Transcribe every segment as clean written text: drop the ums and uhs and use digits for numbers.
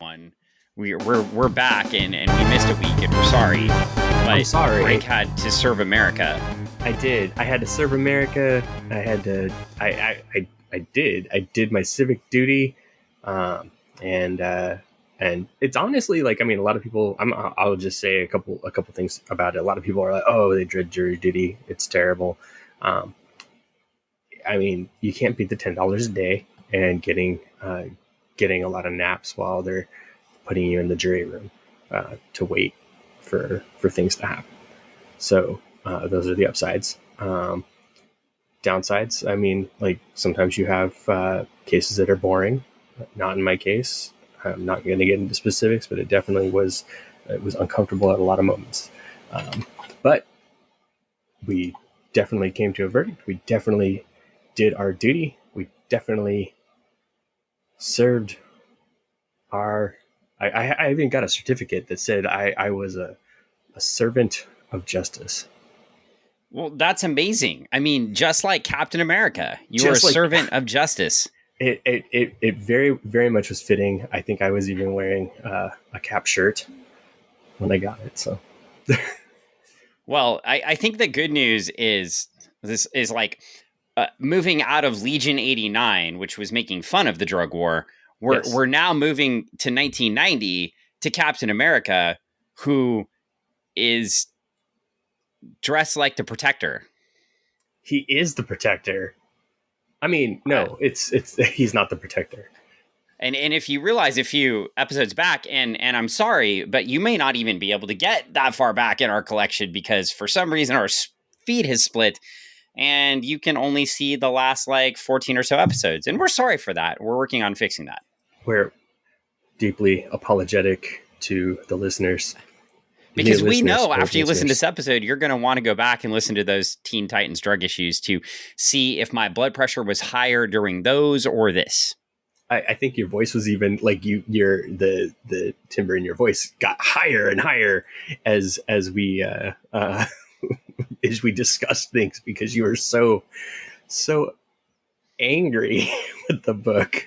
everyone. We're back and we missed a week and we're sorry. But I'm sorry. Frank had to serve America. I did. I had to serve America. I had to. I did. I did my civic duty, and it's honestly like, I mean, a lot of people. I'll just say a couple things about it. A lot of people are like, "Oh, they dread jury duty. It's terrible." I mean, you can't beat the $10 a day and getting a lot of naps while they're putting you in the jury room to wait for things to happen. So those are the upsides. Downsides, I mean, like sometimes you have cases that are boring. Not in my case. I'm not going to get into specifics, but it definitely was uncomfortable at a lot of moments. But we definitely came to a verdict. We definitely did our duty. We definitely served our... I even got a certificate that said I was a servant of justice. Well, that's amazing. I mean, just like Captain America, you are a servant of justice. It very, very much was fitting. I think I was even wearing a cap shirt when I got it. So, well, I think the good news is this is like moving out of Legion 89, which was making fun of the drug war. We're now moving to 1990 to Captain America, who is dressed like the Protector. He is the Protector. I mean, no, it's he's not the Protector. And if you realize a few episodes back, and I'm sorry, but you may not even be able to get that far back in our collection because for some reason our feed has split and you can only see the last like 14 or so episodes. And we're sorry for that. We're working on fixing that. We're deeply apologetic to the listeners. Because we know after you listen to this episode, you're going to want to go back and listen to those Teen Titans drug issues to see if my blood pressure was higher during those or this. I think your voice was even like the timbre in your voice got higher and higher as we as we discussed things because you were so angry with the book.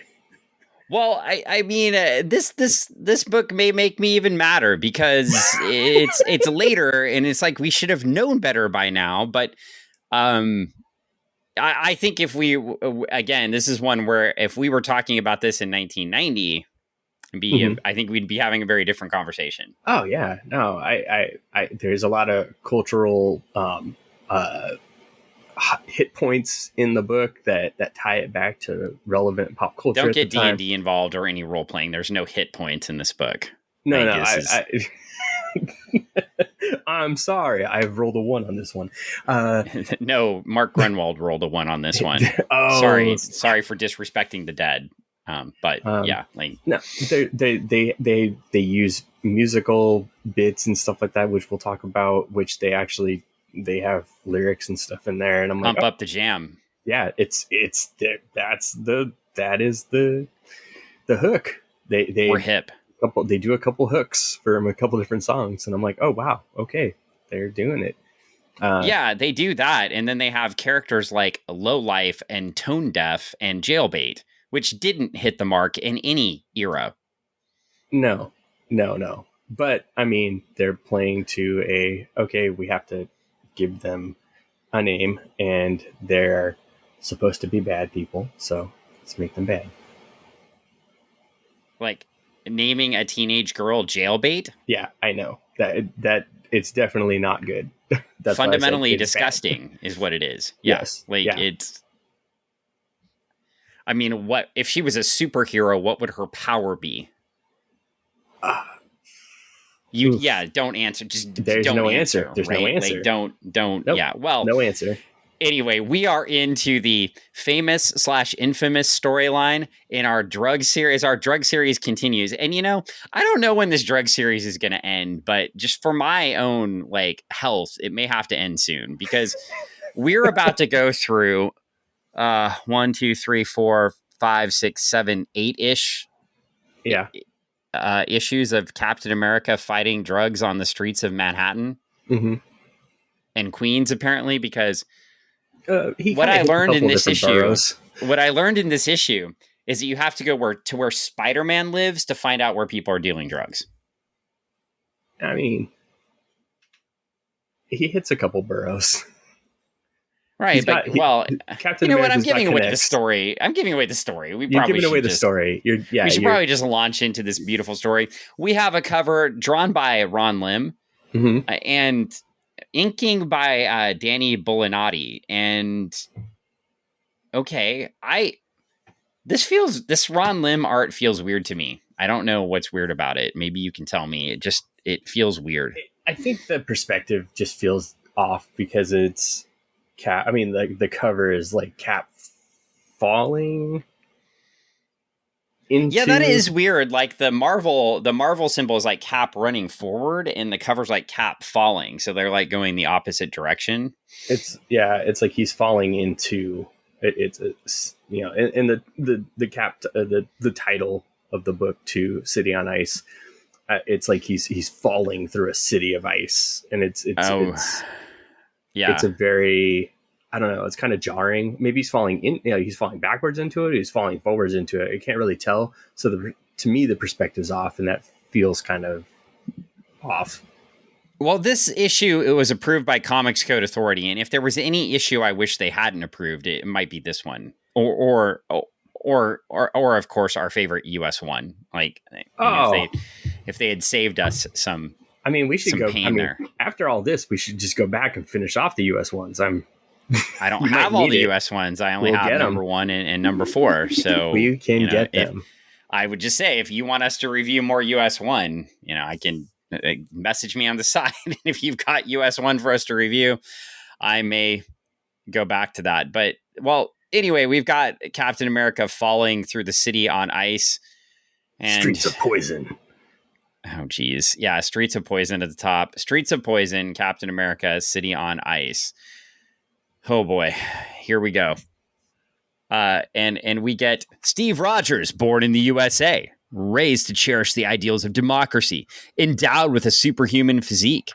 Well, I mean, this book may make me even madder because it's later and it's like we should have known better by now. But I think if we again, this is one where if we were talking about this in 1990, I think we'd be having a very different conversation. Oh yeah, no, I there's a lot of cultural hit points in the book that tie it back to relevant pop culture. Don't get D&D involved or any role playing. There's no hit points in this book. I'm sorry. I've rolled a 1 on this one. No, Mark Gruenwald rolled a 1 on this one. Oh, sorry for disrespecting the dead. But yeah, like no, they use musical bits and stuff like that, which we'll talk about. Which they have lyrics and stuff in there, and I'm like, pump up the jam. Yeah, that is the hook. We're hip. They do a couple hooks from a couple different songs, and I'm like, oh wow, okay, they're doing it. Yeah, they do that, and then they have characters like Lowlife and Tone Deaf and Jailbait, which didn't hit the mark in any era. No. But I mean, they're playing to we have to give them a name, and they're supposed to be bad people, so let's make them bad. Like naming a teenage girl Jailbait? Yeah, I know. That it's definitely not good. That's fundamentally disgusting is what it is. Yeah. Yes. It's I mean, what if she was a superhero, what would her power be? Don't answer. Just there's don't no answer. answer. There's right? no answer. Like, don't. Nope, yeah. Well, no answer. Anyway, we are into the famous/infamous storyline in our drug series. Our drug series continues, and I don't know when this drug series is going to end, but just for my own health, it may have to end soon because we're about to go through 1, 2, 3, 4, 5, 6, 7, 8-ish. Yeah. Issues of Captain America fighting drugs on the streets of Manhattan and Queens, apparently, because what I learned in this issue is that you have to go where Spider-Man lives to find out where people are dealing drugs. I mean, he hits a couple burrows. Right, but Captain you know what? America's I'm giving got away the connects. story. I'm giving away the story. You're giving away the story. We should probably just launch into this beautiful story. We have a cover drawn by Ron Lim and inking by Danny Bulanadi. And okay, this Ron Lim art feels weird to me. I don't know what's weird about it. Maybe you can tell me. It feels weird. I think the perspective just feels off because it's Cap. I mean, the cover is like Cap falling into. Yeah, that is weird. Like the Marvel symbol is like Cap running forward, and the cover's like Cap falling. So they're like going the opposite direction. It's like he's falling into. It's you know, and the Cap the title of the book to City on Ice. It's like he's falling through a city of ice, and it's a very, I don't know, it's kind of jarring. Maybe he's falling he's falling backwards into it, he's falling forwards into it. I can't really tell. So to me, the perspective's off, and that feels kind of off. Well, this issue, it was approved by Comics Code Authority, and if there was any issue I wish they hadn't approved, it might be this one, or of course our favorite US one. Like, if they had saved us some. I mean, we should go. There. After all this, we should just go back and finish off the US ones. I don't have all the US ones. I only have number 1 and number 4. So we can get them. I would just say, if you want us to review more US 1, I can message me on the side. If you've got US 1 for us to review, I may go back to that. But anyway, we've got Captain America falling through the city on ice. And Streets of Poison. Oh, geez. Yeah, Streets of Poison at the top. Streets of Poison, Captain America, City on Ice. Oh, boy. Here we go. And we get Steve Rogers, born in the USA, raised to cherish the ideals of democracy, endowed with a superhuman physique,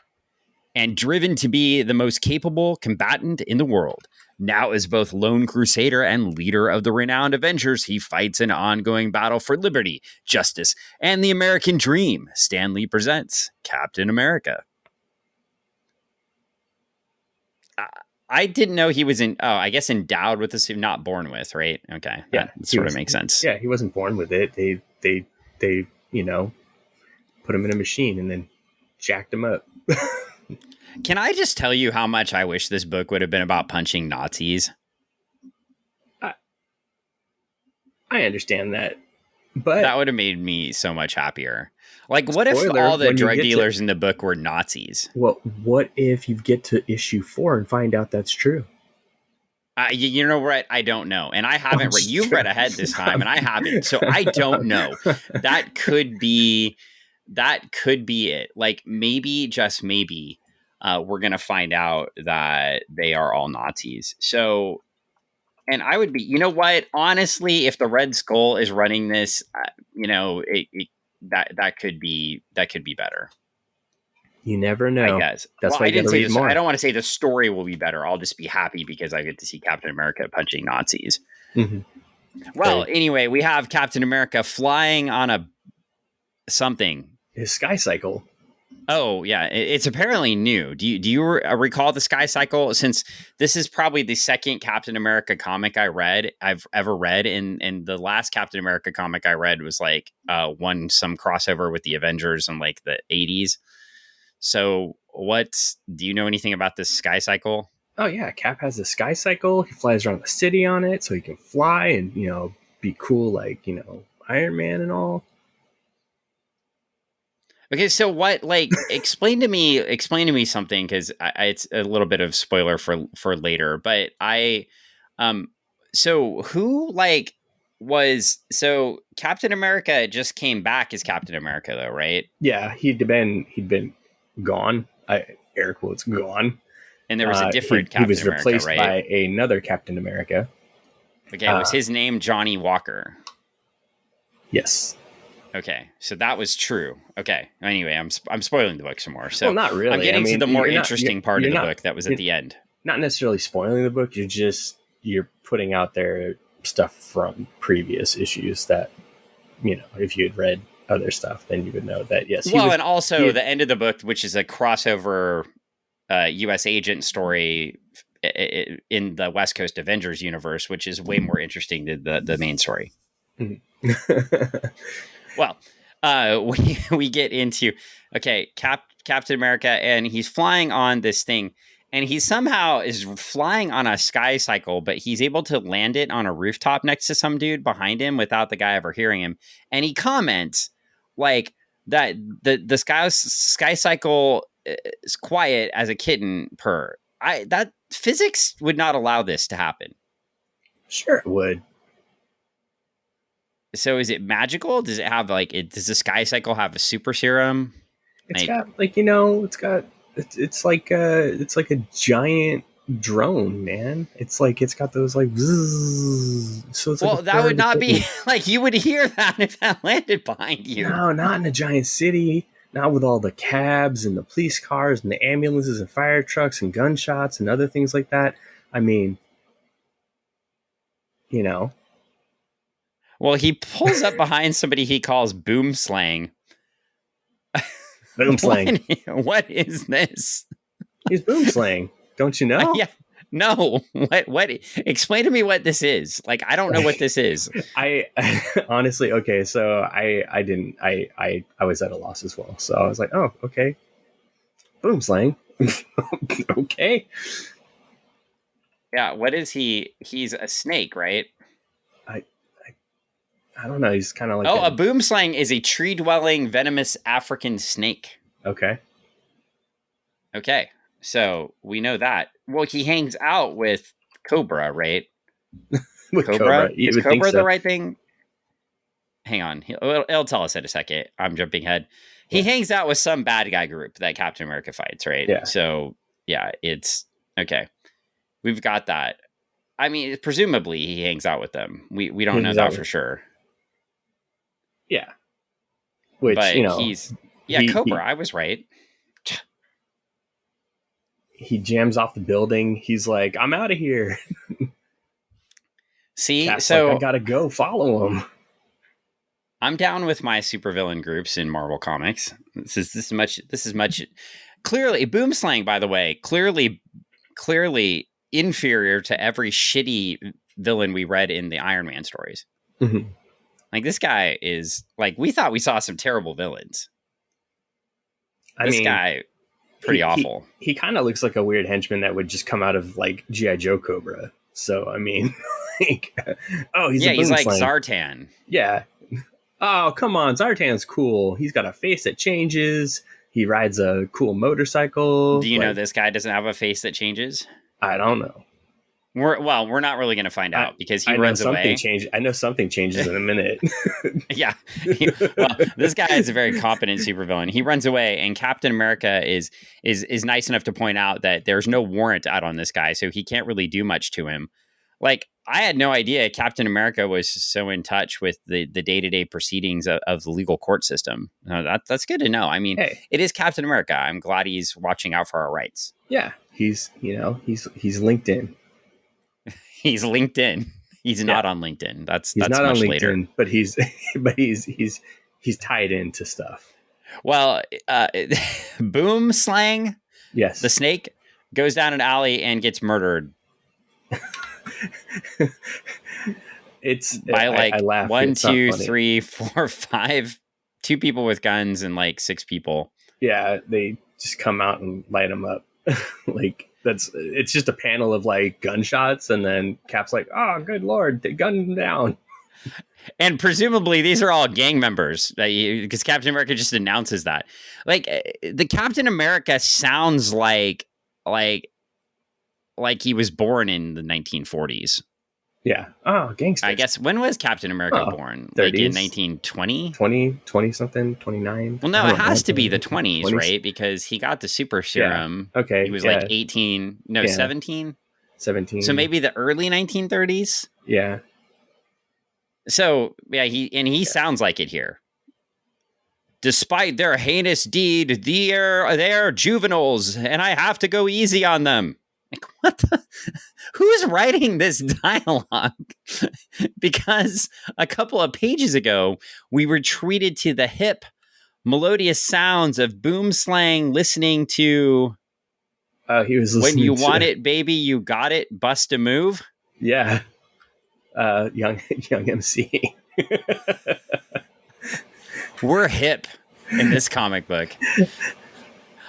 and driven to be the most capable combatant in the world. Now, as both lone crusader and leader of the renowned Avengers, he fights an ongoing battle for liberty, justice, and the American dream. Stan Lee presents Captain America. I didn't know he was I guess endowed with this, not born with, right? Okay. Yeah. That sort of makes sense. Yeah, he wasn't born with it. They put him in a machine and then jacked him up. Can I just tell you how much I wish this book would have been about punching Nazis? I understand that, but that would have made me so much happier. Like, what if all the drug dealers in the book were Nazis? Well, what if you get to issue 4 and find out that's true? You know what? I don't know. And I haven't read. You've read ahead this time, and I haven't. So I don't know. That could be it. Like, maybe, just maybe, we're going to find out that they are all Nazis. So, and I would be, you know what? Honestly, if the Red Skull is running this, that could be better. You never know. I guess. That's why I didn't say more. I don't want to say the story will be better. I'll just be happy because I get to see Captain America punching Nazis. Mm-hmm. Well, anyway, we have Captain America flying on something. His sky cycle. Oh, yeah. It's apparently new. Do you recall the Sky Cycle? Since this is probably the second Captain America comic I've ever read. And the last Captain America comic I read was like some crossover with the Avengers in like the 80s. So do you know anything about this Sky Cycle? Oh, yeah. Cap has the Sky Cycle. He flies around the city on it so he can fly and, be cool like, Iron Man and all. Okay, so what? Like, explain to me something, because it's a little bit of spoiler for later. But so who so Captain America just came back as Captain America, though, right? Yeah, he'd been gone. Air quotes gone, and there was a different Captain America. He was replaced by another Captain America. Okay, was his name Johnny Walker? Yes. Okay, so that was true. Okay, anyway, I'm spoiling the book some more. So, well, not really. I'm getting to the more interesting part of the book that was at the end. Not necessarily spoiling the book. You're putting out there stuff from previous issues that, if you had read other stuff, then you would know that, yes. And also the end of the book, which is a crossover U.S. agent story in the West Coast Avengers universe, which is way more interesting than the main story. Mm-hmm. Well, we get into, Captain America, and he's flying on this thing, and he somehow is flying on a sky cycle, but he's able to land it on a rooftop next to some dude behind him without the guy ever hearing him. And he comments like that the sky cycle is quiet as a kitten purr. That physics would not allow this to happen. Sure it would. So is it magical? Does it have does the sky cycle have a super serum? It's like a giant drone, man. It's got those bzzz, so it's that would not be you would hear that if that landed behind you. No, not in a giant city. Not with all the cabs and the police cars and the ambulances and fire trucks and gunshots and other things like that. I mean, Well, he pulls up behind somebody he calls Boom Slang. Boom Slang. What is this? He's Boom Slang. Don't you know? Yeah. No. What? Explain to me what this is. I don't know what this is. I honestly, okay. So I was at a loss as well. So I was like, oh, okay. Boom Slang. Okay. Yeah. What is he? He's a snake, right? I don't know. He's kind of like a boom slang is a tree-dwelling venomous African snake. Okay. So we know that. Well, he hangs out with Cobra, right? With Cobra. Is Cobra the right thing? Hang on. It'll tell us in a second. I'm jumping ahead. He hangs out with some bad guy group that Captain America fights, right? Yeah. So, yeah, it's... Okay. We've got that. I mean, presumably he hangs out with them. We don't know that for sure. Yeah. Which, but he's... Yeah, Cobra, I was right. He jams off the building. He's like, I'm out of here. See, Cap's so... I gotta go follow him. I'm down with my supervillain groups in Marvel Comics. This is much... Clearly, Boom Slang, by the way, clearly inferior to every shitty villain we read in the Iron Man stories. Mm-hmm. This guy is we thought we saw some terrible villains. This guy, pretty awful. He kind of looks like a weird henchman that would just come out of G.I. Joe Cobra. So I mean, he's like Zartan. Yeah. Oh, come on, Zartan's cool. He's got a face that changes. He rides a cool motorcycle. Do you know this guy doesn't have a face that changes? I don't know. We're not really going to find out because he runs away. I know something changes in a minute. Yeah. This guy is a very competent supervillain. He runs away, and Captain America is nice enough to point out that there's no warrant out on this guy, so he can't really do much to him. I had no idea Captain America was so in touch with the day-to-day proceedings of the legal court system. That's good to know. I mean, It is Captain America. I'm glad he's watching out for our rights. Yeah. He's LinkedIn. He's LinkedIn. He's not on LinkedIn. That's not much on LinkedIn, later. But he's tied into stuff. Well, Boom Slang. Yes. The snake goes down an alley and gets murdered. It's by I laugh. 1, 2, 3, 4, 5, 2 people with guns and 6 people. Yeah, they just come out and light them up. It's just a panel of gunshots, and then Cap's like, oh, good Lord, they gunned them down. And presumably these are all gang members because Captain America just announces that. The Captain America sounds like he was born in the 1940s. Yeah. Oh, gangsters. I guess, when was Captain America born? 30s. In 1920? 20 something, 29? Well, no, it has to be the 20s, right? Because he got the super serum. Yeah. Okay. He was 18, 17? 17. So maybe the early 1930s? Yeah. So, yeah, he sounds like it here. Despite their heinous deed, they're juveniles, and I have to go easy on them. What the? who's writing this dialogue? Because a couple of pages ago, we were treated to the hip, melodious sounds of boom slang, listening to He was listening When You to, Want It, Baby, You Got It, Bust a Move. Yeah. Young MC. We're hip in this comic book.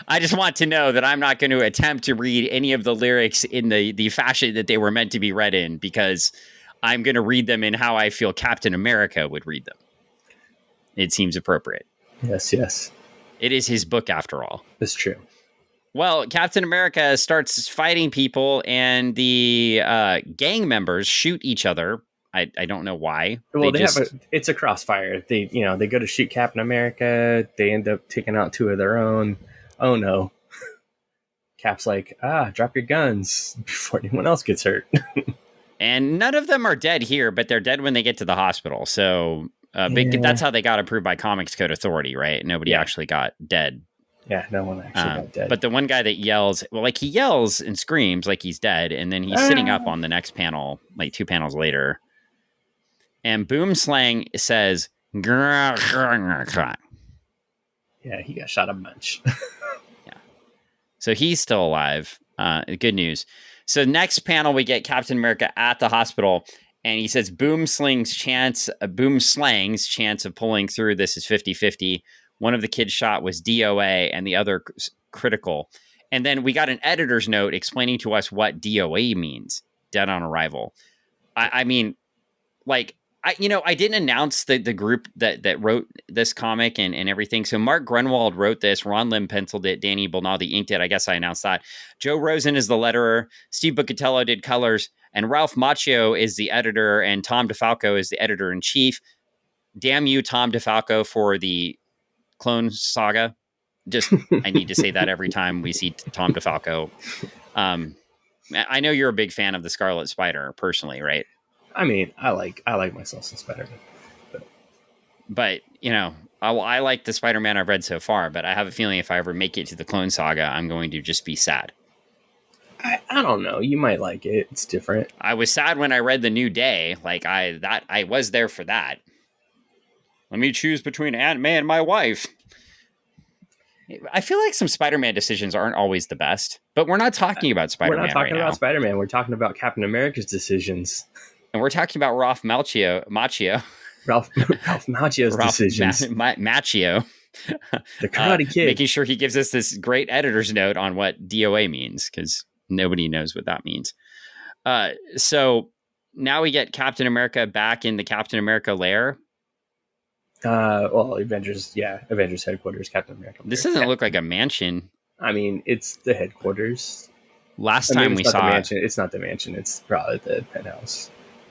I just want to know that I'm not going to attempt to read any of the lyrics in the fashion that they were meant to be read in, because I'm going to read them in how I feel Captain America would read them. It seems appropriate. Yes, yes. It is his book, after all. That's true. Well, Captain America starts fighting people, and the gang members shoot each other. I don't know why. Well, it's a crossfire. They go to shoot Captain America. They end up taking out two of their own. Oh no. Cap's like, drop your guns before anyone else gets hurt. And none of them are dead here, but they're dead when they get to the hospital. So that's how they got approved by Comics Code Authority, right? Nobody actually got dead. Yeah, no one actually got dead. But the one guy that yells, he yells and screams like he's dead, and then he's sitting up on the next panel, like 2 panels later. And Boom Slang says, yeah, he got shot a bunch. Yeah. So he's still alive. Good news. So next panel, we get Captain America at the hospital, and he says Boom Slang's chance of pulling through this is 50-50. One of the kids shot was DOA and the other critical. And then we got an editor's note explaining to us what DOA means, dead on arrival. I mean, I didn't announce the group that wrote this comic and everything. So Mark Gruenwald wrote this. Ron Lim penciled it. Danny Bulanadi inked it. I guess I announced that. Joe Rosen is the letterer. Steve Buccellato did colors. And Ralph Machio is the editor. And Tom DeFalco is the editor-in-chief. Damn you, Tom DeFalco, for the Clone Saga. Just, I need to say that every time we see Tom DeFalco. I know you're a big fan of the Scarlet Spider, personally, right? I mean, I like myself some Spider-Man. But I like the Spider-Man I've read so far, but I have a feeling if I ever make it to the Clone Saga, I'm going to just be sad. I don't know. You might like it. It's different. I was sad when I read The New Day. I was there for that. Let me choose between Aunt May and my wife. I feel like some Spider-Man decisions aren't always the best, but we're not talking about Spider-Man. We're not talking about Spider-Man. We're talking about Captain America's decisions. And we're talking about Ralph Machio. Ralph Macchio's decisions. Machio. The Karate Kid. Making sure he gives us this great editor's note on what DOA means, because nobody knows what that means. So now we get Captain America back in the Captain America lair. Avengers headquarters, Captain America. This doesn't look like a mansion. I mean, it's the headquarters. Last time we saw it, it's not the mansion. It's probably the penthouse.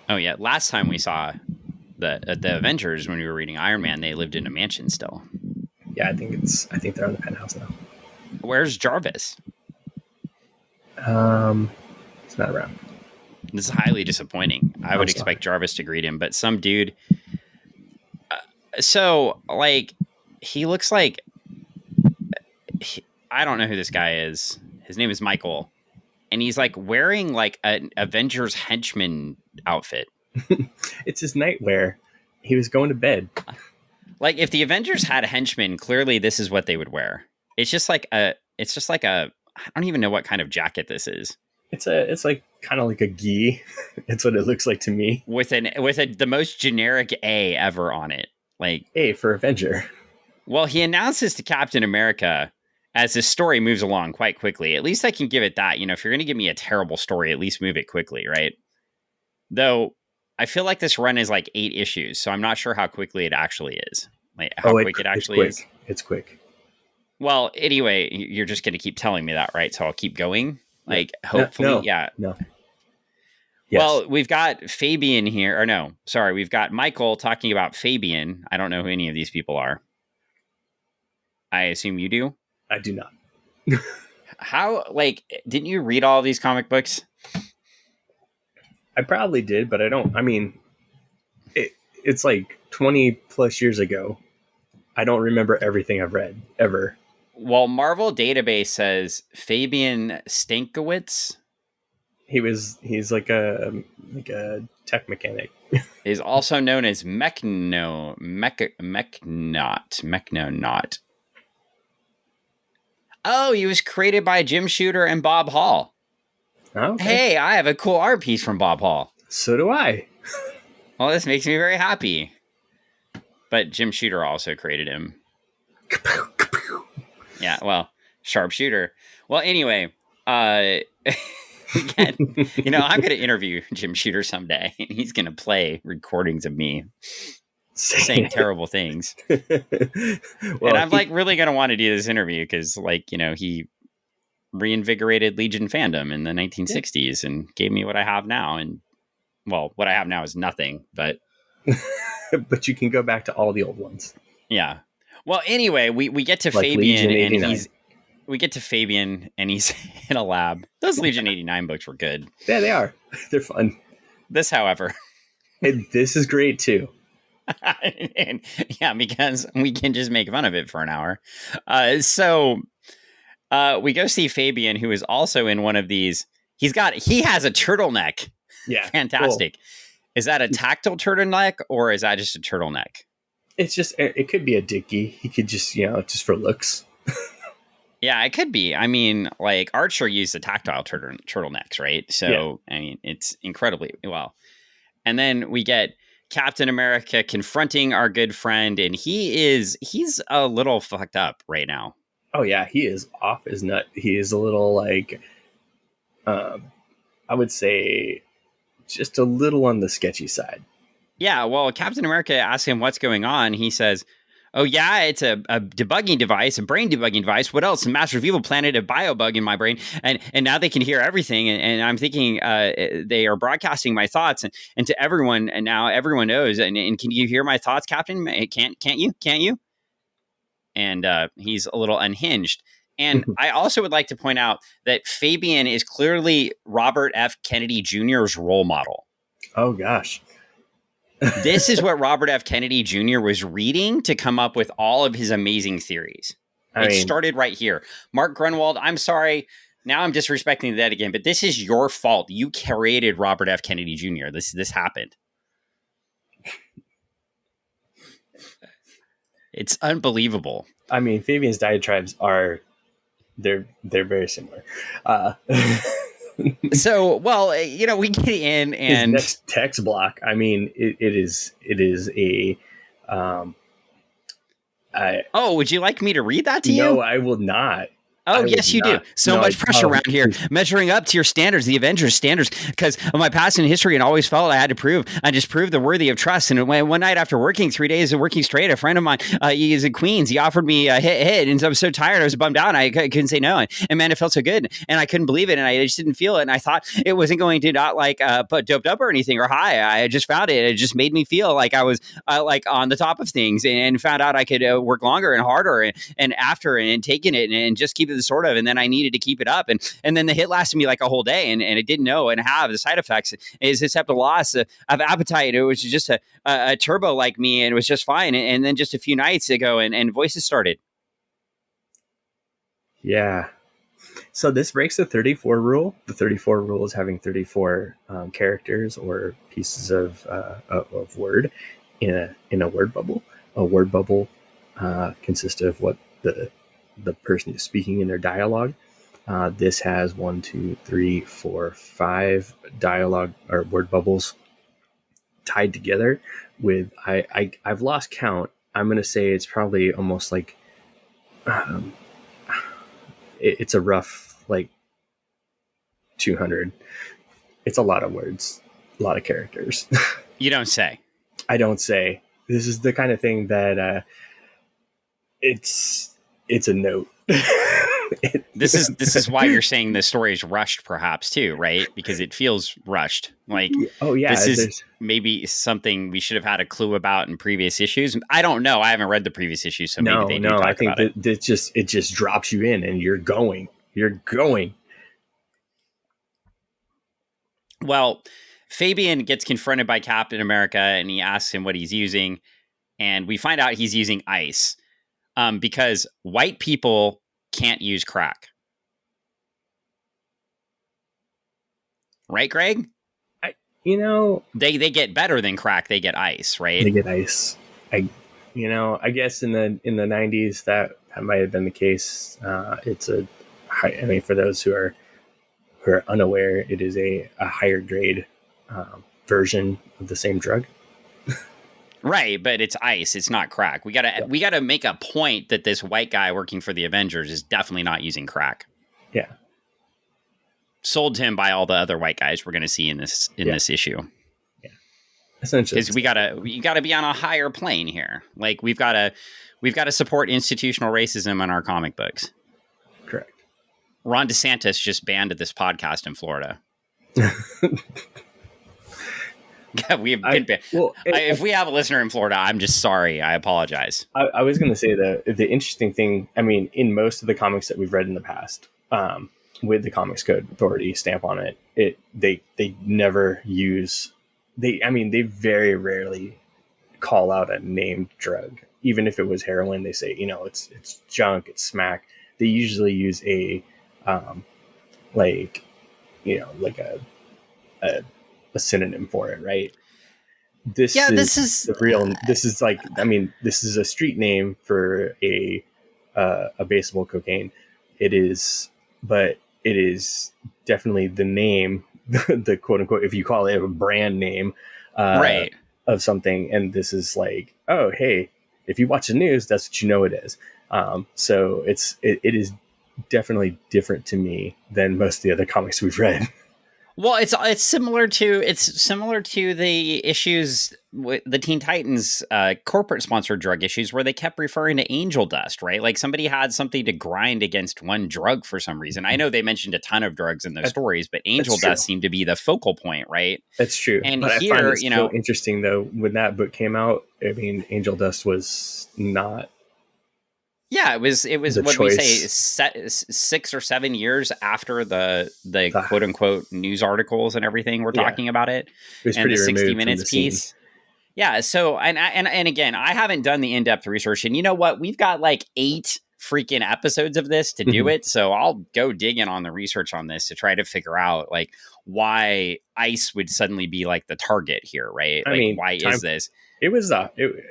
Oh yeah, last time we saw the Avengers when we were reading Iron Man, they lived in a mansion still. Yeah, I think they're on the penthouse now. Where's Jarvis? He's not around. This is highly disappointing. I would expect Jarvis to greet him, but some dude. He looks like I don't know who this guy is. His name is Michael, and he's wearing an Avengers henchman outfit. It's his nightwear. He was going to bed. If the Avengers had a henchman, clearly this is what they would wear. It's just like a I don't even know what kind of jacket this is. It's kind of like a gi. It's what it looks like to me. With the most generic A ever on it. A for Avenger. Well, he announces to Captain America as his story moves along quite quickly. At least I can give it that. If you're going to give me a terrible story, at least move it quickly, right? Though I feel like this run is 8 issues, so I'm not sure how quickly it actually is. How quick it actually is. It's quick. Well, anyway, you're just going to keep telling me that, right? So I'll keep going. Hopefully, yeah. No. Yes. Well, we've got Fabian here, or no, sorry, we've got Michael talking about Fabian. I don't know who any of these people are. I assume you do? I do not. How, didn't you read all of these comic books? I probably did, but I don't. I mean, it's 20 plus years ago. I don't remember everything I've read, ever. Well, Marvel Database says Fabian Stankiewicz. He's like a tech mechanic. Is also known as Mechnonaut. Oh, he was created by Jim Shooter and Bob Hall. Oh, okay. Hey, I have a cool art piece from Bob Hall. So do I. Well, this makes me very happy. But Jim Shooter also created him. Yeah, well, sharpshooter. Well, anyway, I'm going to interview Jim Shooter someday, and he's going to play recordings of me saying terrible things. Well, and I'm really going to want to do this interview because, he reinvigorated Legion fandom in the 1960s and gave me what I have now. And, well, what I have now is nothing, but... but you can go back to all the old ones. Yeah. Well, anyway, we get to Fabian, and we get to Fabian, and he's in a lab. Those Legion 89 books were good. Yeah, they are. They're fun. This, however... And this is great, too. And, yeah, because we can just make fun of it for an hour. So we go see Fabian, who is also in one of these. He has a turtleneck. Yeah. Fantastic. Cool. Is that a tactile turtleneck, or is that just a turtleneck? It could be a dickie. He could just, just for looks. Yeah, it could be. I mean, Archer used the tactile turtlenecks, right? So, yeah. I mean, it's incredibly well. And then we get Captain America confronting our good friend, and he's a little fucked up right now. Oh, yeah, he is off his nut. He is a little, I would say... just a little on the sketchy side. Yeah, well, Captain America asks him what's going on. He says, oh, yeah, it's a debugging device, a brain debugging device. What else? The Master of Evil planted a biobug in my brain, and now they can hear everything. And I'm thinking they are broadcasting my thoughts and to everyone, and now everyone knows. And can you hear my thoughts, Captain? Can't you? And he's a little unhinged. And I also would like to point out that Fabian is clearly Robert F. Kennedy Jr.'s role model. Oh, gosh. This is what Robert F. Kennedy Jr. was reading to come up with all of his amazing theories. It started right here. Mark Gruenwald, I'm sorry. Now I'm disrespecting the dead again, but this is your fault. You created Robert F. Kennedy Jr. This happened. It's unbelievable. I mean, Fabian's diatribes are... They're very similar. So, well, we get in and his next text block. I mean, it is a. Would you like me to read that to you? No, I will not. Oh, yes, you do. So much pressure around here, measuring up to your standards, the Avengers standards, because of my past and history, and always felt I had to prove. I just proved the worthy of trust. And one night after working 3 days of working straight, a friend of mine, he is in Queens. He offered me a hit, and I was so tired, I was bummed out. I couldn't say no, and man, it felt so good, and I couldn't believe it, and I just didn't feel it, and I thought it wasn't going to not put doped up or anything or high. I just found it. It just made me feel like I was on the top of things, and found out I could work longer and harder, and after and taking it and just keep it sort of, and then I needed to keep it up, and then the hit lasted me like a whole day, and it didn't know and have the side effects is except a loss of appetite. It was just a turbo like me, and it was just fine. And then just a few nights ago, and voices started. Yeah. So this breaks the 34 rule. The 34 rule is having 34 characters or pieces of word in a word bubble. A word bubble consists of what the person is speaking in their dialogue. This has 1, 2, 3, 4, 5 dialogue or word bubbles tied together with I've lost count. I'm going to say it's probably almost like it's a rough 200. It's a lot of words, a lot of characters. You don't say. I don't say. This is the kind of thing that it's a note. This is why you're saying the story is rushed, perhaps too, right? Because it feels rushed. This is maybe something we should have had a clue about in previous issues. I don't know. I haven't read the previous issues, so maybe they do talk I think about that it just drops you in, and you're going. Well, Fabian gets confronted by Captain America, and he asks him what he's using, and we find out he's using ice. Because white people can't use crack. Right, Greg? I, you know, They get better than crack. They get ice, right? they get ice. I guess in the 90s that might have been the case. It's a high, I mean, for those who are unaware, it is a higher grade version of the same drug. Right, but it's ice. It's not crack. We gotta make a point that this white guy working for the Avengers is definitely not using crack. Yeah. Sold to him by all the other white guys we're gonna see in this issue. Yeah. Essentially, because you gotta be on a higher plane here. Like we've gotta support institutional racism in our comic books. Correct. Ron DeSantis just banned this podcast in Florida. We've been banned. If we have a listener in Florida, I'm just sorry. I apologize. I was going to say that the interesting thing, I mean, in most of the comics that we've read in the past, with the Comics Code Authority stamp on it, they never use they very rarely call out a named drug. Even if it was heroin, they say, it's junk, it's smack. They usually use a like a synonym for it, right? This is a street name for a baseable cocaine. It is definitely the name, the quote unquote, if you call it a brand name, right, of something. And this is like, oh, hey, if you watch the news, that's what you know it is. So it is definitely different to me than most of the other comics we've read. Well, it's similar to the issues with the Teen Titans corporate sponsored drug issues where they kept referring to angel dust, right? Like somebody had something to grind against one drug for some reason. I know they mentioned a ton of drugs in those stories, but angel dust seemed to be the focal point, right? That's true. And but here, I find it so interesting though, when that book came out, I mean, angel dust was not. Yeah, it was what we say 6 or 7 years after the quote unquote news articles and everything we're talking about it. It was and pretty the 60 removed minutes from the piece. scene. Yeah, so and again, I haven't done the in-depth research, and you know what? We've got like 8 freaking episodes of this to do it, so I'll go dig in on the research on this to try to figure out like why ice would suddenly be like the target here, right? Why is this? It was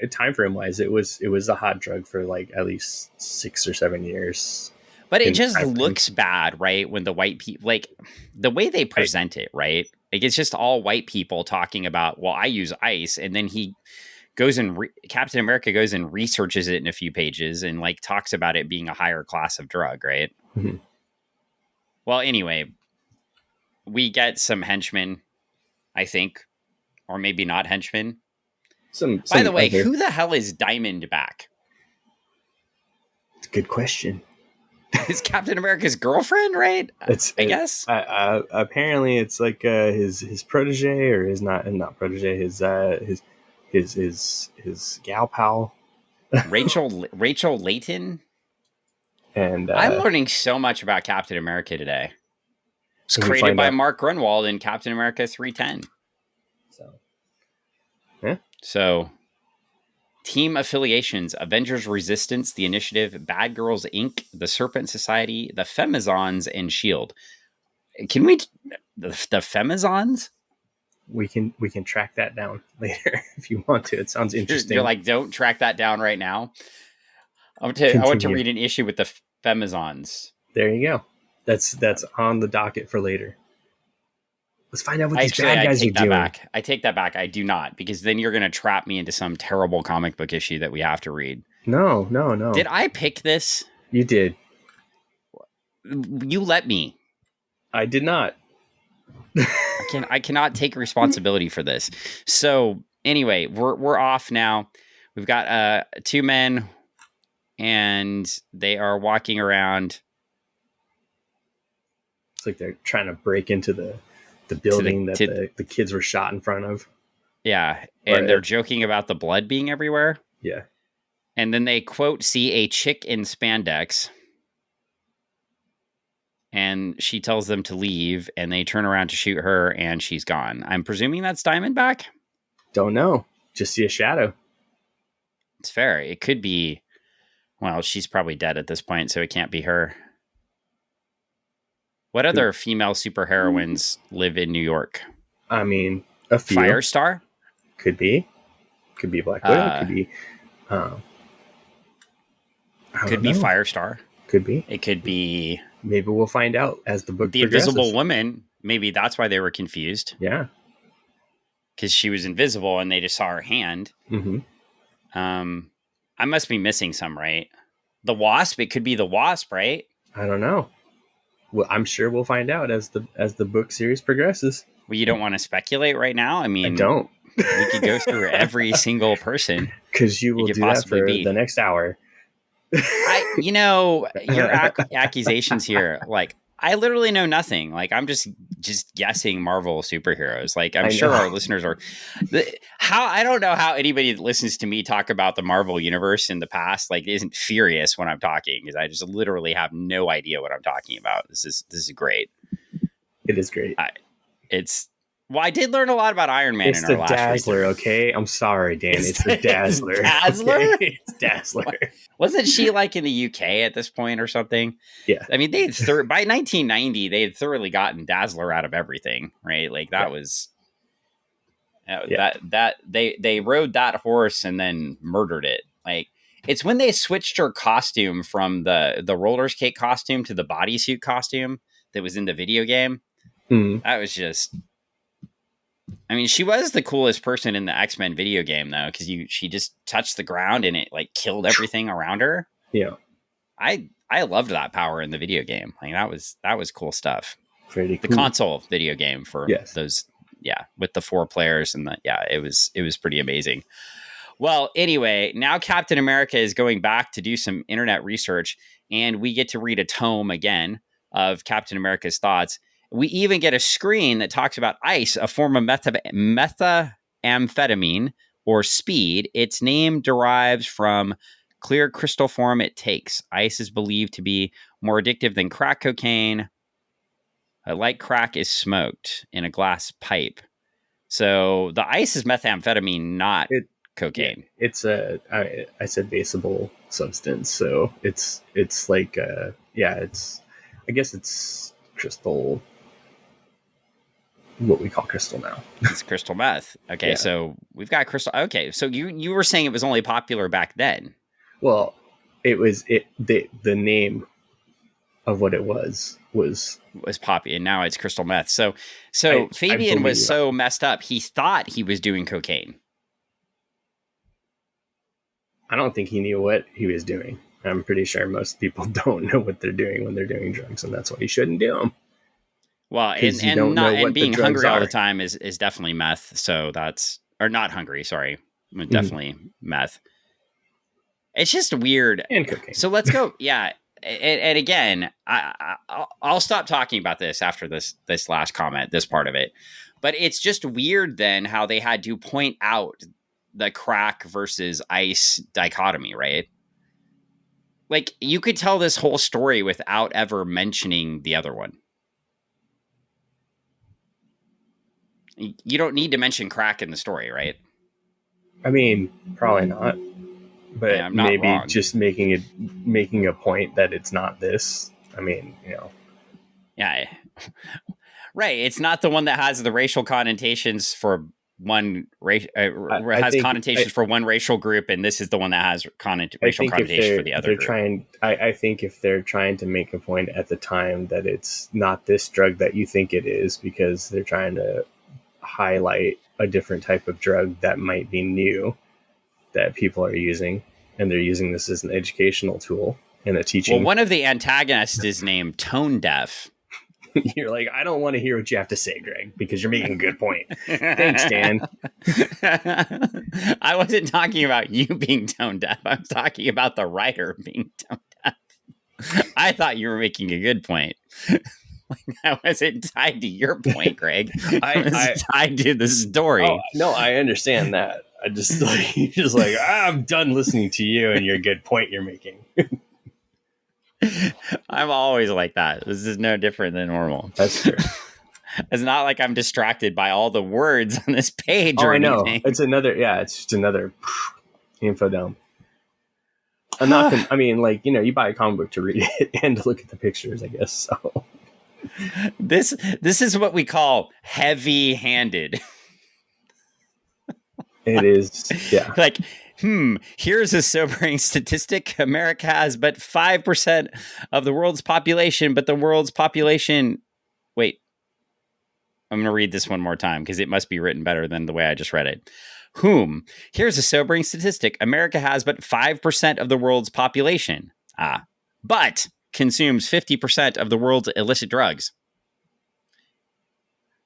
time frame wise, it was a hot drug for like at least 6 or 7 years. But it just looks bad, right? When the white people, like the way they present it, right? Like it's just all white people talking about, well, I use ice, and then he goes and Captain America goes and researches it in a few pages and like talks about it being a higher class of drug, right? Mm-hmm. Well, anyway, we get some henchmen, I think, or maybe not henchmen. By the way, who the hell is Diamondback? It's a good question. Is Captain America's girlfriend, right? I guess. Apparently, it's like his protege, or his not protege, his gal pal, Rachel Layton. And I'm learning so much about Captain America today. It's created by Mark Gruenwald in Captain America 310. So, team affiliations: Avengers Resistance, the Initiative, Bad Girls Inc., the Serpent Society, the Femizons, and S.H.I.E.L.D. Can we... The Femizons? We can track that down later if you want to. It sounds interesting. You're like, don't track that down right now. I want to read an issue with the Femizons. There you go. That's on the docket for later. Let's find out what these bad guys are doing. I take that back. I do not, because then you're going to trap me into some terrible comic book issue that we have to read. No. Did I pick this? You did. You let me. I did not. I cannot take responsibility for this. So anyway, we're off now. We've got 2 men, and they are walking around. It's like they're trying to break into the building that the kids were shot in front of. Yeah, and they're joking about the blood being everywhere. Yeah. And then they quote see a chick in spandex. And she tells them to leave, and they turn around to shoot her, and she's gone. I'm presuming that's Diamondback? Don't know. Just see a shadow. It's fair. It could be... Well, she's probably dead at this point, so it can't be her. What other female superheroines live in New York? I mean, a few. Firestar? Could be Black Widow. Could be. I Could don't be know. Firestar. Could be. It could be. Maybe we'll find out as the book the progresses. Invisible Woman. Maybe that's why they were confused. Yeah. Because she was invisible and they just saw her hand. Mm-hmm. I must be missing some, right? The Wasp. It could be the Wasp, right? I don't know. Well, I'm sure we'll find out as the book series progresses. Well, you don't want to speculate right now? I mean, I don't. We could go through every single person. Because you will do that for the next hour. Your accusations here, like, I literally know nothing. Like, I'm just guessing Marvel superheroes. Like, I'm sure our listeners are. I don't know how anybody that listens to me talk about the Marvel universe in the past, like, isn't furious when I'm talking, because I just literally have no idea what I'm talking about. This is great. It is great. Well, I did learn a lot about Iron Man in our last Dazzler, okay? I'm sorry, Dan. It's the Dazzler. Dazzler? Okay? It's Dazzler. Wasn't she like in the UK at this point or something? Yeah. I mean, by 1990, they had thoroughly gotten Dazzler out of everything, right? Like that was that they rode that horse and then murdered it. Like, it's when they switched her costume from the roller skate costume to the bodysuit costume that was in the video game. That was just. I mean, she was the coolest person in the X-Men video game, though, because she just touched the ground and it like killed everything around her. Yeah, I loved that power in the video game. Like that was cool stuff. Pretty cool. The console video game for those, with the 4 players and it was pretty amazing. Well, anyway, now Captain America is going back to do some internet research, and we get to read a tome again of Captain America's thoughts. We even get a screen that talks about ice, a form of methamphetamine or speed. Its name derives from clear crystal form it takes. Ice is believed to be more addictive than crack cocaine. Like crack is smoked in a glass pipe. So the ice is methamphetamine, not cocaine. Yeah, it's I said baseable substance, so it's like it's I guess it's crystal. What we call crystal now. It's crystal meth. Okay, so we've got crystal. Okay, so you were saying it was only popular back then. Well, the name of what it was poppy, and now it's crystal meth. So Fabian was so messed up, he thought he was doing cocaine. I don't think he knew what he was doing. I'm pretty sure most people don't know what they're doing when they're doing drugs, and that's why you shouldn't do them. Well, and being hungry all the time is definitely meth. So or not hungry. Sorry, definitely meth. It's just weird. And cocaine. So let's go. Yeah, and again, I'll stop talking about this after this last comment, this part of it. But it's just weird then how they had to point out the crack versus ice dichotomy, right? Like, you could tell this whole story without ever mentioning the other one. You don't need to mention crack in the story, right? I mean, probably not. But maybe wrong. Just making a point that it's not this. I mean, Yeah. Right. It's not the one that has the racial connotations for one race. Connotations for one racial group, and this is the one that has racial connotations for the other group. I think if they're trying to make a point at the time that it's not this drug that you think it is, because they're trying to highlight a different type of drug that might be new that people are using, and they're using this as an educational tool and a teaching. Well, one of the antagonists is named Tone Deaf. You're like, I don't want to hear what you have to say, Greg, because you're making a good point. Thanks, Dan. I wasn't talking about you being tone deaf. I was talking about the writer being tone deaf. I thought you were making a good point. That wasn't tied to your point, Greg. It was tied to the story. Oh, no, I understand that. I just I'm done listening to you and your good point you're making. I'm always like that. This is no different than normal. That's true. It's not like I'm distracted by all the words on this page. Oh, or I know. anything. It's just another info dump. I'm not. I mean, you buy a comic book to read it and to look at the pictures, I guess. So This is what we call heavy-handed. It is, yeah. Like, here's a sobering statistic. America has but 5% of the world's population, but the world's population... Wait, I'm going to read this one more time because it must be written better than the way I just read it. Here's a sobering statistic. America has but 5% of the world's population. But consumes 50% of the world's illicit drugs.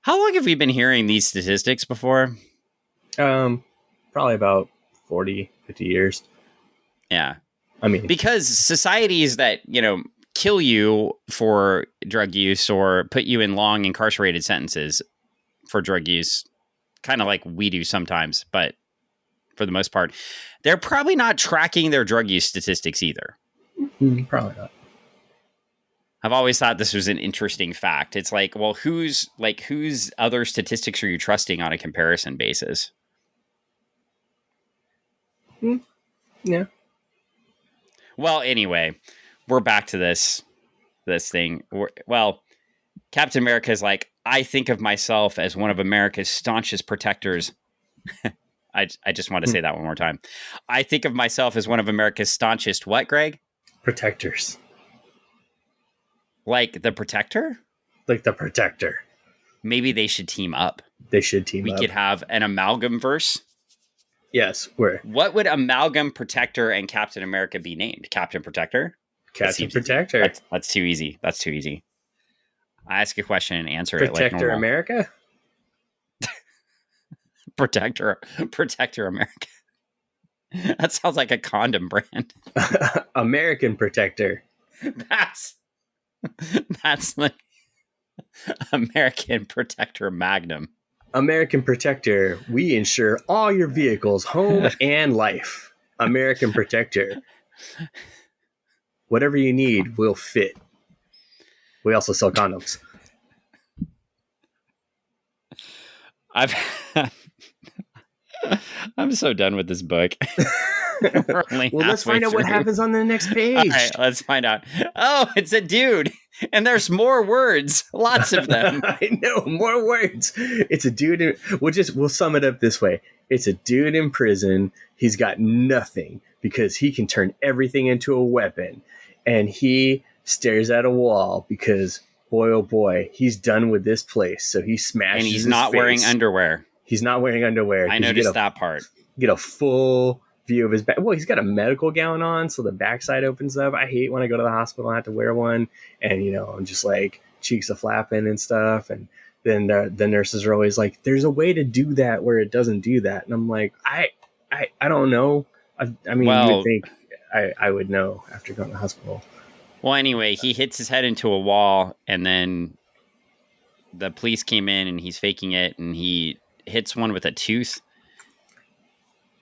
How long have we been hearing these statistics before? Probably about 40, 50 years. Yeah. I mean, because societies that, kill you for drug use or put you in long incarcerated sentences for drug use, kind of like we do sometimes, but for the most part, they're probably not tracking their drug use statistics either. Probably not. I've always thought this was an interesting fact. It's like, well, whose other statistics are you trusting on a comparison basis? Yeah. Well, anyway, we're back to this thing. Captain America is like, I think of myself as one of America's staunchest protectors. I just want to say that one more time. I think of myself as one of America's staunchest what, Greg? Protectors. Like the Protector? Like the Protector. Maybe they should team up. They should team up. We could have an amalgam verse. Yes. What would Amalgam Protector and Captain America be named? Captain Protector? Captain Protector. That's too easy. That's too easy. I ask a question and answer Protector it like normal. America? Protector America. That sounds like a condom brand. American Protector. That's like American Protector Magnum. American Protector, we insure all your vehicles, home and life. American Protector. Whatever you need, we'll fit. We also sell condoms. I'm so done with this book. Well, let's find out what happens on the next page. All right, let's find out. Oh, it's a dude. And there's more words. Lots of them. I know, more words. It's a dude. We'll sum it up this way. It's a dude in prison. He's got nothing because he can turn everything into a weapon. And he stares at a wall because, boy, oh boy, he's done with this place. So he smashes. And he's not wearing underwear. He's not wearing underwear. I noticed that part. Get a full view of his back. Well, he's got a medical gown on, so the backside opens up. I hate when I go to the hospital and I have to wear one, and I'm just like cheeks are flapping and stuff. And then the nurses are always like, "There's a way to do that where it doesn't do that." And I'm like, I don't know. I mean, you would think I would know after going to the hospital. Well, anyway, he hits his head into a wall, and then the police came in, and he's faking it, and he hits one with a tooth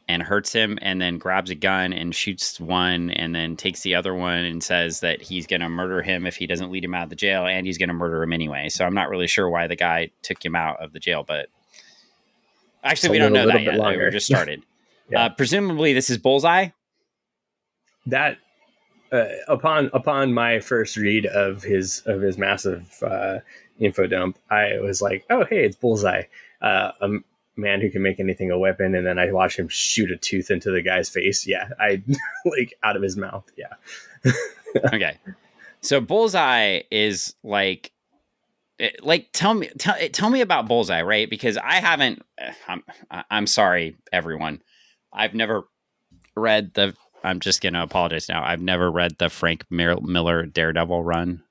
and hurts him, and then grabs a gun and shoots one, and then takes the other one and says that he's going to murder him if he doesn't lead him out of the jail, and he's going to murder him anyway. So I'm not really sure why the guy took him out of the jail, but actually we don't know that yet. We just started. Yeah. Presumably this is Bullseye. That upon my first read of his massive info dump, I was like, oh hey, it's Bullseye. Man who can make anything a weapon, and then I watch him shoot a tooth into the guy's face. Yeah, I like out of his mouth. Yeah. Okay, so Bullseye is like tell me about Bullseye, right? Because I haven't. I'm sorry, everyone. I've never read the. I'm just gonna apologize now. I've never read the Frank Miller Daredevil run.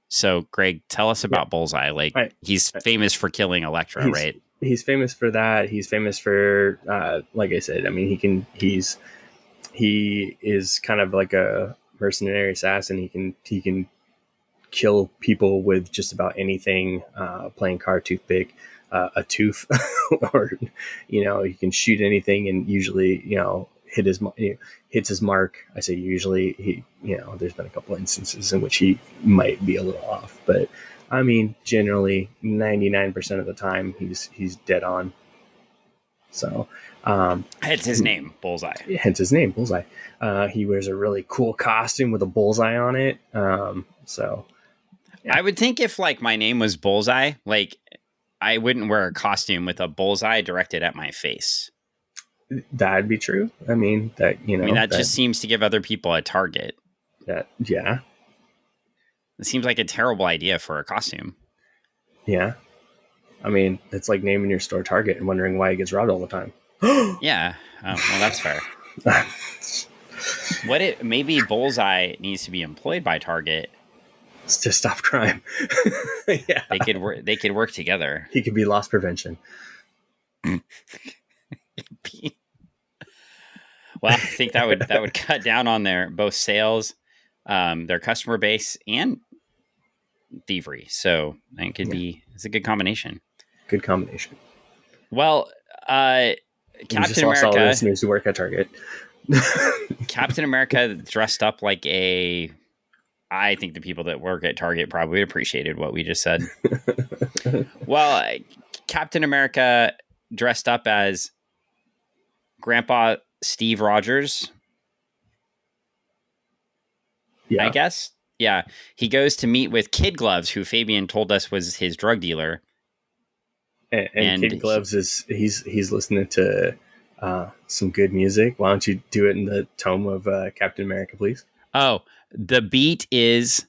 So, Greg, tell us about Bullseye. He's famous for killing Elektra, right? He's famous for that. He's famous for, like I said, I mean, he is kind of like a mercenary assassin. He can kill people with just about anything, playing car toothpick, a tooth, or, he can shoot anything and usually, hits his mark. I say usually. There's been a couple of instances in which he might be a little off, but I mean, generally 99% of the time he's dead on. So, hence his name, Bullseye. Hence his name, Bullseye. He wears a really cool costume with a bullseye on it. So, I would think if like my name was Bullseye, like I wouldn't wear a costume with a bullseye directed at my face. That'd be true. I mean, that just seems to give other people a target. Yeah. It seems like a terrible idea for a costume. Yeah. I mean, it's like naming your store Target and wondering why it gets robbed all the time. Yeah. Oh, well, that's fair. Maybe Bullseye needs to be employed by Target to stop crime. Yeah. They could work together. He could be loss prevention. Well, I think that would cut down on their both sales, their customer base, and thievery. So I think it's a good combination. Good combination. Well, Captain America. All listeners who work at Target. Captain America dressed up like a. I think the people that work at Target probably appreciated what we just said. Well, Captain America dressed up as Grandpa Steve Rogers. Yeah. I guess. Yeah. He goes to meet with Kid Gloves, who Fabian told us was his drug dealer. And Kid Gloves he's listening to some good music. Why don't you do it in the tone of Captain America, please? Oh, this beat is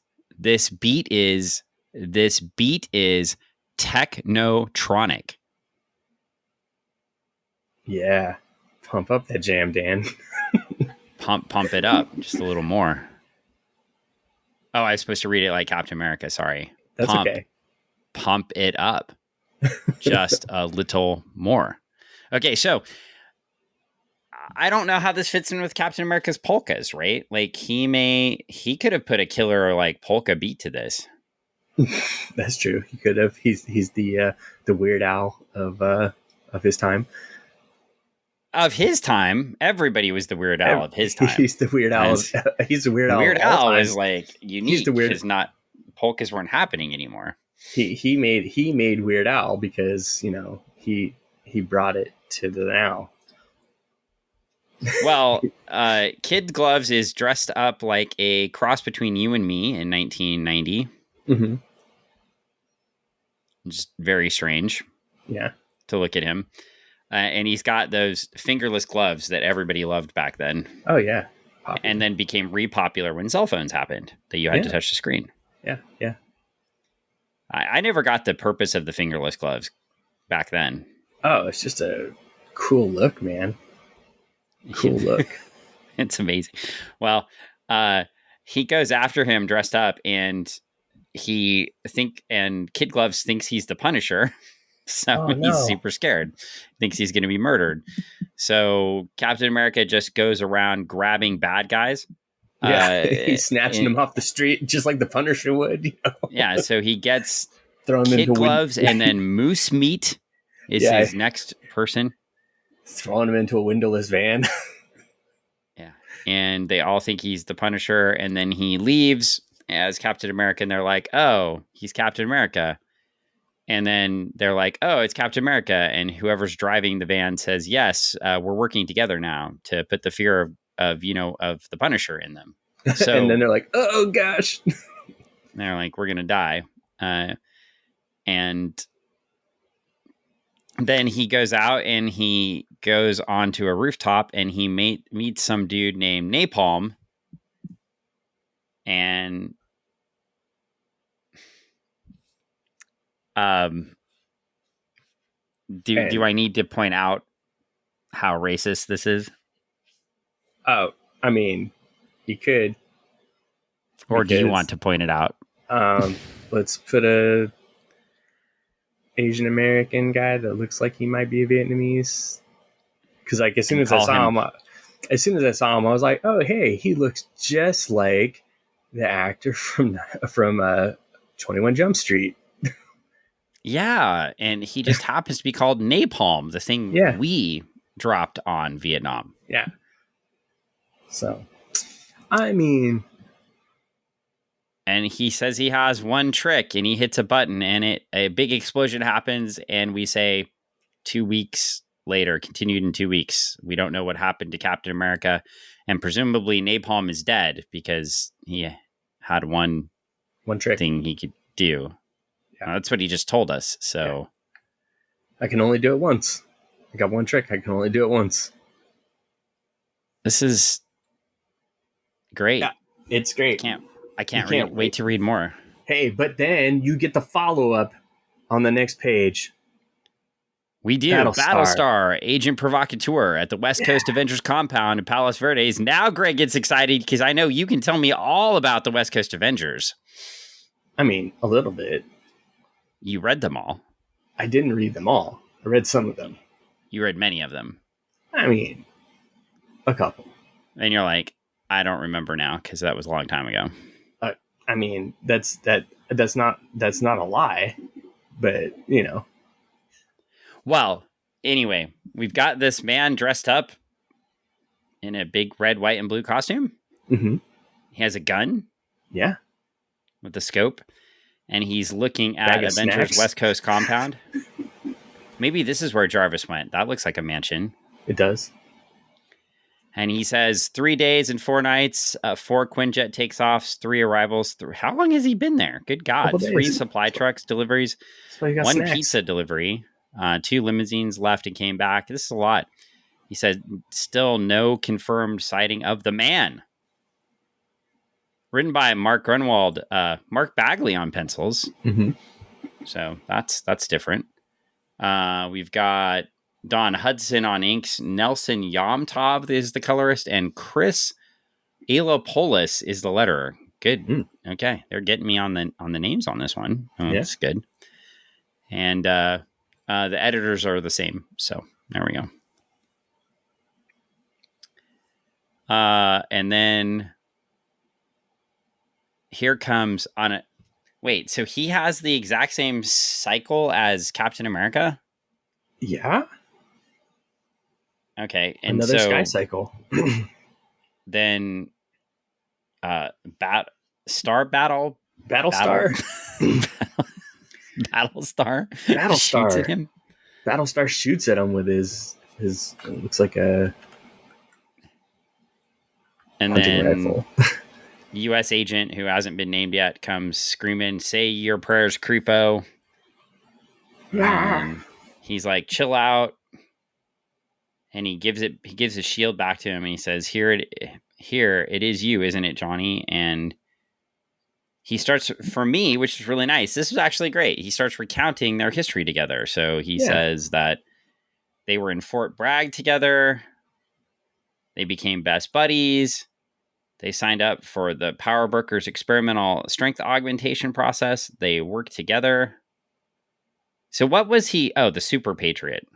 technotronic. Yeah. Pump up that jam, Dan. pump it up just a little more. Oh, I was supposed to read it like Captain America. Sorry. That's okay. Pump it up just a little more. Okay, so I don't know how this fits in with Captain America's polkas, right? Like he could have put a killer like polka beat to this. That's true. He could have. He's the Weird Al of his time. Of his time, everybody was the Weird Al of his time. He's the Weird Al. He's the Weird Al. Weird Al is like unique because polkas weren't happening anymore. He made Weird Al because he brought it to the now. Well, Kid Gloves is dressed up like a cross between you and me in 1990. Mm-hmm. Just very strange. Yeah. To look at him. And he's got those fingerless gloves that everybody loved back then. Oh, yeah. Popular. And then became re-popular when cell phones happened, that you had to touch the screen. Yeah, yeah. I never got the purpose of the fingerless gloves back then. Oh, it's just a cool look, man. Cool look. It's amazing. Well, he goes after him dressed up, and Kid Gloves thinks he's the Punisher. So he's super scared, thinks he's going to be murdered. So Captain America just goes around grabbing bad guys. Yeah, he's snatching them off the street just like the Punisher would. Yeah, so he gets Kid Gloves and then Moose Meat is his next person. Throwing him into a windowless van. Yeah, and they all think he's the Punisher, and then he leaves as Captain America, and they're like, oh, he's Captain America. And then they're like, oh, it's Captain America. And whoever's driving the van says, yes, we're working together now to put the fear of the Punisher in them. So, and then they're like, oh, gosh. They're like, we're going to die. And then he goes out and he goes onto a rooftop and he meets some dude named Napalm. And do I need to point out how racist this is? Oh, I mean, you could. Or do you want to point it out? Let's put a Asian American guy that looks like he might be a Vietnamese. Because like as soon as I saw him, I was like, oh hey, he looks just like the actor from 21 Jump Street. Yeah, and he just happens to be called Napalm, the thing we dropped on Vietnam. Yeah. So, I mean... And he says he has one trick, and he hits a button, and a big explosion happens, and we say 2 weeks later, continued in 2 weeks. We don't know what happened to Captain America, and presumably Napalm is dead, because he had one trick thing he could do. Yeah. That's what he just told us. So I can only do it once. I got one trick. I can only do it once. this is great. Yeah, it's great. I can't wait to read more. Hey, but then you get the follow-up on the next page. We do. Battlestar, Agent Provocateur at the West Coast Avengers compound in Palos Verdes. Now Greg gets excited because I know you can tell me all about the West Coast Avengers. I mean, a little bit. You read them all. I didn't read them all. I read some of them. You read many of them. I mean, a couple. And you're like, I don't remember now because that was a long time ago. I mean, that's not a lie, but you know. Well, anyway, we've got this man dressed up in a big red, white, and blue costume. Mm-hmm. He has a gun. Yeah. With the scope. And he's looking at Avengers snacks. West Coast compound. Maybe this is where Jarvis went. That looks like a mansion. It does. And he says 3 days and 4 nights, 4 Quinjet takes offs, 3 arrivals. How long has he been there? Good God. 3 supply trucks deliveries, 1 snacks. Pizza delivery, 2 limousines left and came back. This is a lot. He said still no confirmed sighting of the man. Written by Mark Gruenwald, Mark Bagley on pencils. Mm-hmm. So that's different. We've got Don Hudson on inks. Nelson Yomtov is the colorist, and Chris Eliopoulos is the letterer. Good. Mm. Okay, they're getting me on the names on this one. Oh, that's good. And the editors are the same. So there we go. And then here comes on it. Wait, so he has the exact same cycle as Captain America? Yeah. Okay, and another sky cycle. Then, Battlestar. Shoots at him. Battlestar shoots at him with his it looks like a hunting rifle. U.S. agent who hasn't been named yet comes screaming, "Say your prayers, creepo!" Yeah. He's like, "Chill out." And he gives his shield back to him, and he says, Here it is you, isn't it, Johnny?" And he starts, for me, which is really nice. This was actually great. He starts recounting their history together. So he says that they were in Fort Bragg together. They became best buddies. They signed up for the Power Brokers experimental strength augmentation process. They worked together. So what was he? Oh, the Super Patriot.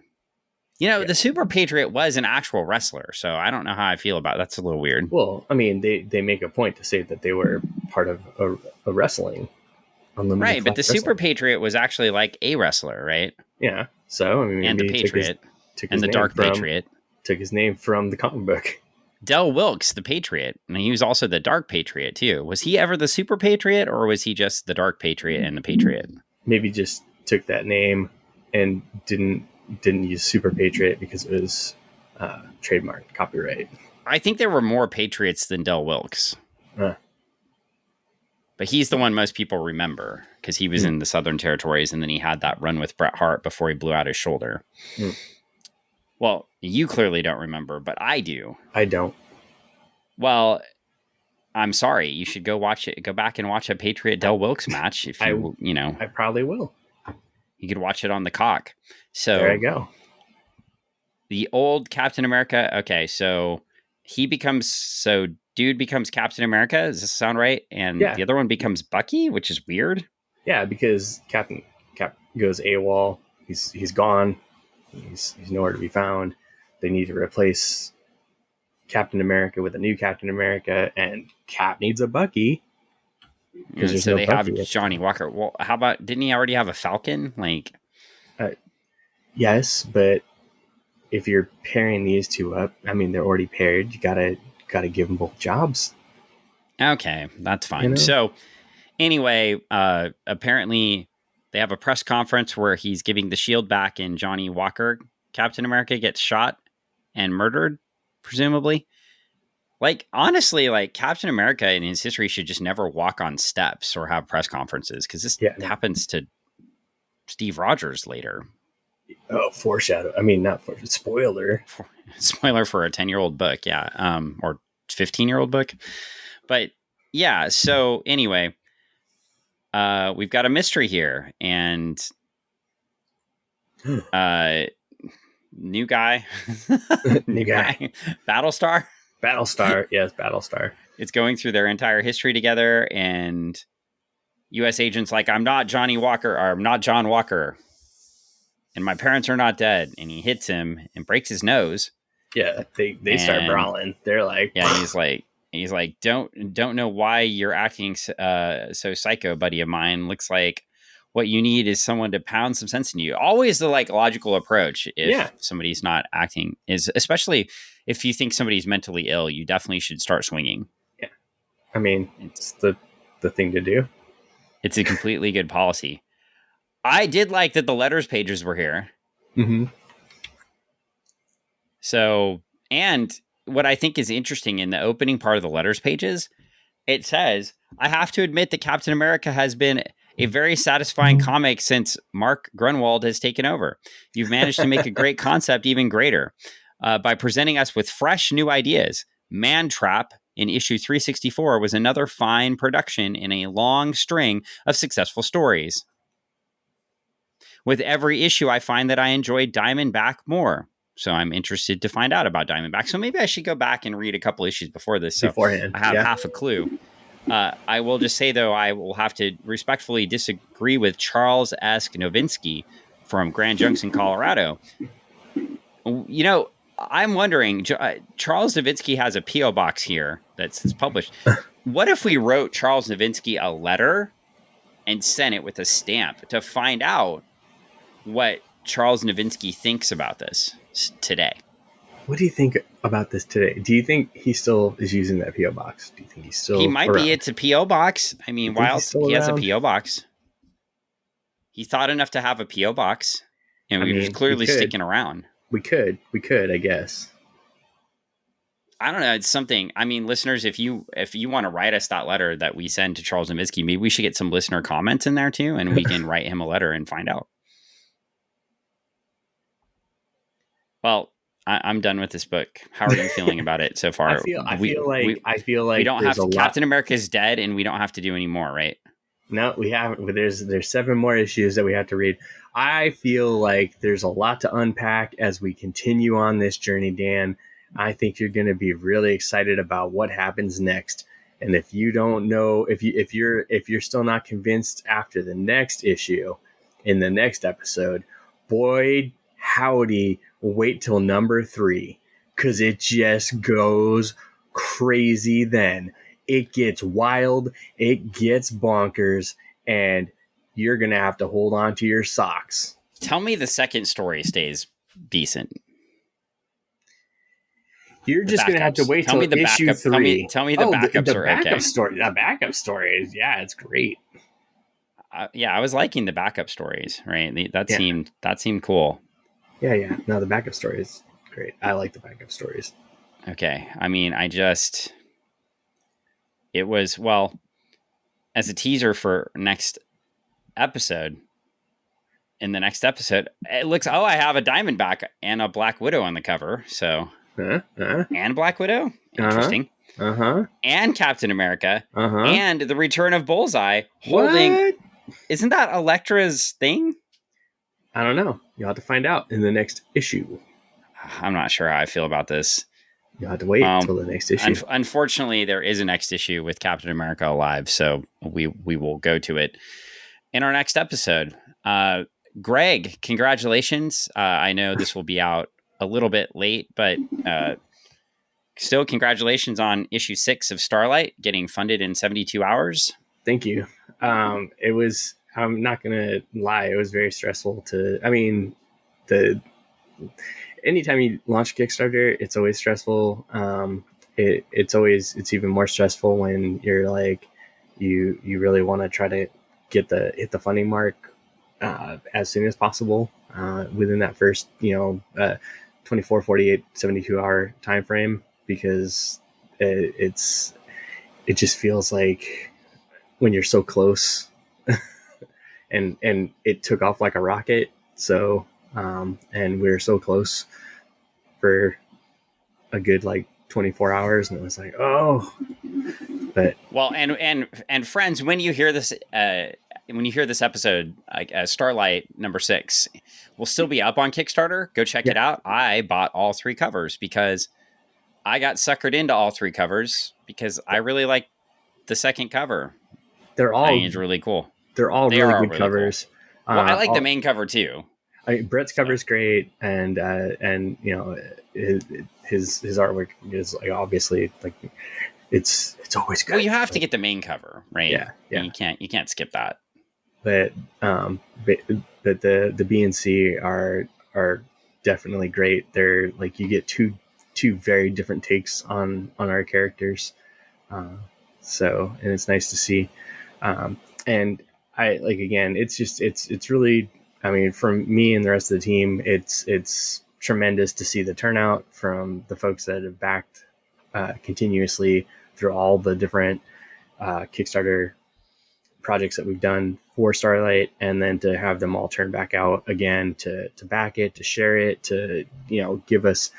You know, the Super Patriot was an actual wrestler, so I don't know how I feel about it. That's a little weird. Well, I mean, they make a point to say that they were part of a wrestling. Right, but the Super Patriot was actually like a wrestler, right? Yeah, so, I mean, and the Patriot, and the Dark Patriot. Took his name from the comic book. Del Wilkes, the Patriot, and he was also the Dark Patriot, too. Was he ever the Super Patriot, or was he just the Dark Patriot and the Patriot? Maybe just took that name and didn't use Super Patriot because it was trademark copyright. I think there were more Patriots than Del Wilkes. But he's the one most people remember because he was in the Southern Territories, and then he had that run with Bret Hart before he blew out his shoulder. Well, you clearly don't remember, but I do. I don't. Well, I'm sorry. You should go watch it. Go back and watch a Patriot Del Wilkes match. If you know, I probably will. You could watch it on the cock. So there you go. The old Captain America. Okay, so dude becomes Captain America. Does this sound right? And the other one becomes Bucky, which is weird. Yeah, because Cap goes AWOL. He's gone. He's nowhere to be found. They need to replace Captain America with a new Captain America, and Cap needs a Bucky. So they have Johnny Walker. Well, how about, didn't he already have a Falcon? Yes, but if you're pairing these two up, I mean, they're already paired. You gotta give them both jobs. Okay, that's fine. You know? So anyway, apparently they have a press conference where he's giving the shield back, and Johnny Walker, Captain America, gets shot and murdered, presumably. Like, honestly, like Captain America in his history should just never walk on steps or have press conferences, because this Yeah, no. happens to Steve Rogers later. Oh, foreshadow. I mean, not for spoiler. Spoiler for a 10-year-old book, yeah, or 15-year-old book. But yeah, so anyway, we've got a mystery here, and new guy, New guy. Battlestar. Battlestar, yes, Battlestar. It's going through their entire history together, and U.S. agents like, I'm not Johnny Walker, or I'm not John Walker, and my parents are not dead. And he hits him and breaks his nose. Yeah, they start brawling. They're like, yeah, he's like, don't know why you're acting so psycho, buddy of mine. Looks like what you need is someone to pound some sense in you. Always the like logical approach if somebody's not acting, is especially if you think somebody's mentally ill, you definitely should start swinging. Yeah, I mean, it's the thing to do. It's a completely good policy. I did like that the letters pages were here. Mm-hmm. So, and what I think is interesting in the opening part of the letters pages, it says, I have to admit that Captain America has been a very satisfying comic since Mark Gruenwald has taken over. You've managed to make a great concept even greater by presenting us with fresh new ideas. Man Trap in issue 364 was another fine production in a long string of successful stories. With every issue, I find that I enjoy Diamondback more. So I'm interested to find out about Diamondback. So maybe I should go back and read a couple issues before this. So beforehand, I have half a clue. I will just say, though, I will have to respectfully disagree with Charles S. Novinsky from Grand Junction, Colorado. You know, I'm wondering, Charles Novinsky has a P.O. box here that's published. What if we wrote Charles Novinsky a letter and sent it with a stamp to find out what Charles Novinsky thinks about this today? What do you think about this today? Do you think he still is using that P.O. box? Do you think he's still He might around? be. It's a P.O. box. I mean, why else? He has a P.O. box. He thought enough to have a P.O. box, and he was clearly sticking around. We could, I guess. I don't know. It's something. I mean, listeners, if you want to write us that letter that we send to Charles Novinsky, maybe we should get some listener comments in there too, and we can write him a letter and find out. Well, I'm done with this book. How are you feeling about it so far? I feel like we don't have Captain America's dead, and we don't have to do any more, right? No, we haven't. There's 7 more issues that we have to read. I feel like there's a lot to unpack as we continue on this journey, Dan. I think you're going to be really excited about what happens next. And if you don't know, if you're still not convinced after the next issue, in the next episode, boy, howdy, wait till number 3, because it just goes crazy then. It gets wild, it gets bonkers, and you're going to have to hold on to your socks. Tell me the second story stays decent. You're just going to have to wait till issue 3. Tell me the backups are okay. The backup story is, yeah, it's great. I was liking the backup stories, right? That seemed cool. Yeah. No, the backup story is great. I like the backup stories. Okay. I mean, it was, well, as a teaser for next episode, in the next episode, it looks, I have a Diamondback and a Black Widow on the cover. So, and Black Widow. Interesting. And Captain America. And the return of Bullseye holding. What? Isn't that Elektra's thing? I don't know. You'll have to find out in the next issue. I'm not sure how I feel about this. You'll have to wait until the next issue. Unfortunately, there is a next issue with Captain America alive, so we will go to it in our next episode. Greg, congratulations. I know this will be out a little bit late, but still congratulations on issue 6 of Starlight getting funded in 72 hours. Thank you. It was, I'm not going to lie, it was very stressful anytime you launch Kickstarter, it's always stressful. It's even more stressful when you're like, you really want to try to hit the funding mark as soon as possible within that first 24, 48, 72 hour time frame, because it just feels like when you're so close, and it took off like a rocket. So and we were so close for a good like 24 hours, and it was like, oh. But well, and friends, when you hear this episode, Starlight number 6 will still be up on Kickstarter. Go check it out. I bought all 3 covers because I got suckered into all 3 covers because I really like the second cover. They're all, I think it's really cool. They're all really good really covers. Cool. Well, I like the main cover too. Brett's cover is great, and you know, his artwork is like obviously like it's always good. Well, you have to get the main cover, right? Yeah. You can't skip that. But the B and C are definitely great. They're like, you get two very different takes on our characters. So, and it's nice to see. And I like, again, it's just, it's really, I mean, from me and the rest of the team, it's tremendous to see the turnout from the folks that have backed continuously through all the different Kickstarter projects that we've done for Starlight, and then to have them all turn back out again to back it, to share it, to, you know, give us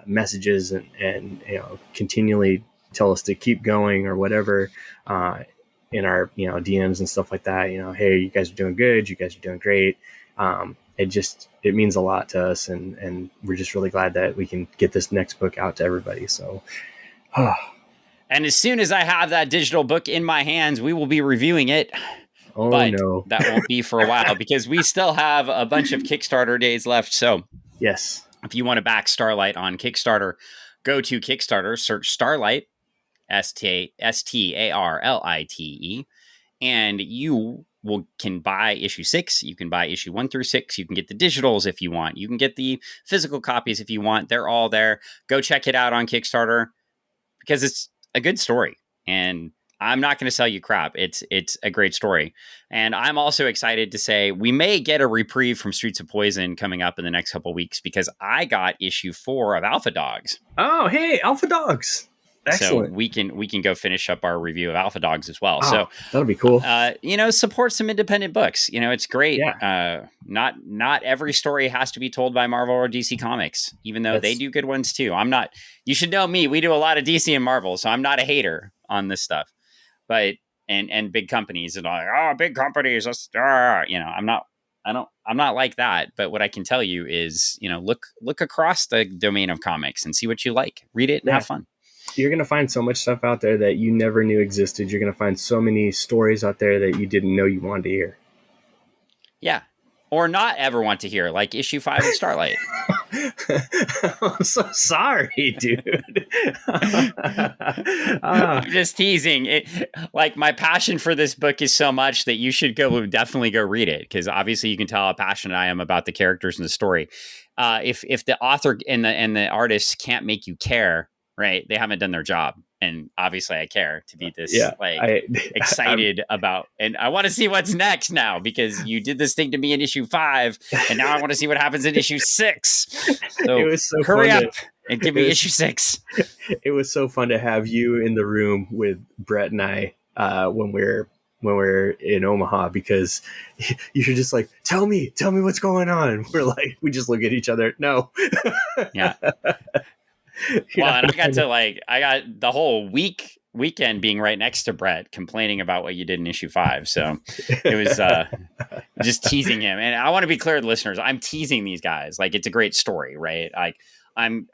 messages and you know, continually tell us to keep going or whatever in our, you know, DMs and stuff like that. You know, hey, you guys are doing good, you guys are doing great. It means a lot to us, and we're just really glad that we can get this next book out to everybody. So and as soon as I have that digital book in my hands, we will be reviewing it. Oh, but no. That won't be for a while because we still have a bunch of Kickstarter days left. So yes, if you want to back Starlight on Kickstarter, go to Kickstarter, search Starlight, STARLITE, and you can buy issue 6. You can buy issue 1 through 6. You can get the digitals if you want. You can get the physical copies if you want. They're all there. Go check it out on Kickstarter because it's a good story, and I'm not going to sell you crap. It's a great story. And I'm also excited to say we may get a reprieve from Streets of Poison coming up in the next couple of weeks because I got issue 4 of Alpha Dogs. Oh, hey, Alpha Dogs. Excellent. So we can go finish up our review of Alpha Dogs as well. Oh, so that'll be cool. You know, support some independent books. You know, it's great. Yeah. Not every story has to be told by Marvel or DC Comics, even though they do good ones too. You should know me. We do a lot of DC and Marvel, so I'm not a hater on this stuff. But and big companies and like, oh, big companies, you know, I'm not like that. But what I can tell you is, you know, look across the domain of comics and see what you like. Read it and have fun. You're going to find so much stuff out there that you never knew existed. You're going to find so many stories out there that you didn't know you wanted to hear. Yeah. Or not ever want to hear, like issue 5 of Starlight. I'm so sorry, dude. I'm just teasing. It, like, my passion for this book is so much that you should definitely go read it, because obviously you can tell how passionate I am about the characters and the story. If the author and the artist can't make you care, right, they haven't done their job. And obviously I care to be this excited about, and I want to see what's next now, because you did this thing to me in issue 5 and now I want to see what happens in issue 6. So, it was so hurry fun up and give me issue 6. It was so fun to have you in the room with Brett and I when we're in Omaha, because you're just like, tell me what's going on. We're like, we just look at each other. No. Yeah. Well, and I got the whole weekend being right next to Brett complaining about what you did in issue 5. So it was just teasing him. And I want to be clear to listeners, I'm teasing these guys. Like, it's a great story, right? Like, I'm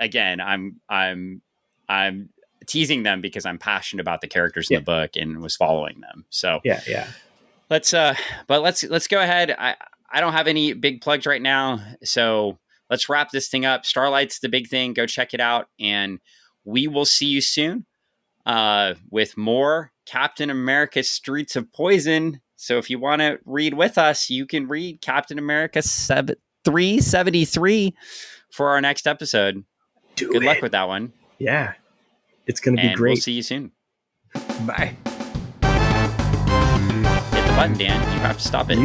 teasing them because I'm passionate about the characters in the book and was following them. So yeah. Let's go ahead. I don't have any big plugs right now, so let's wrap this thing up. Starlight's the big thing. Go check it out. And we will see you soon with more Captain America Streets of Poison. So if you want to read with us, you can read Captain America 373 for our next episode. Good luck with that one. Yeah. It's going to be great. We'll see you soon. Bye. Hit the button, Dan. You have to stop it.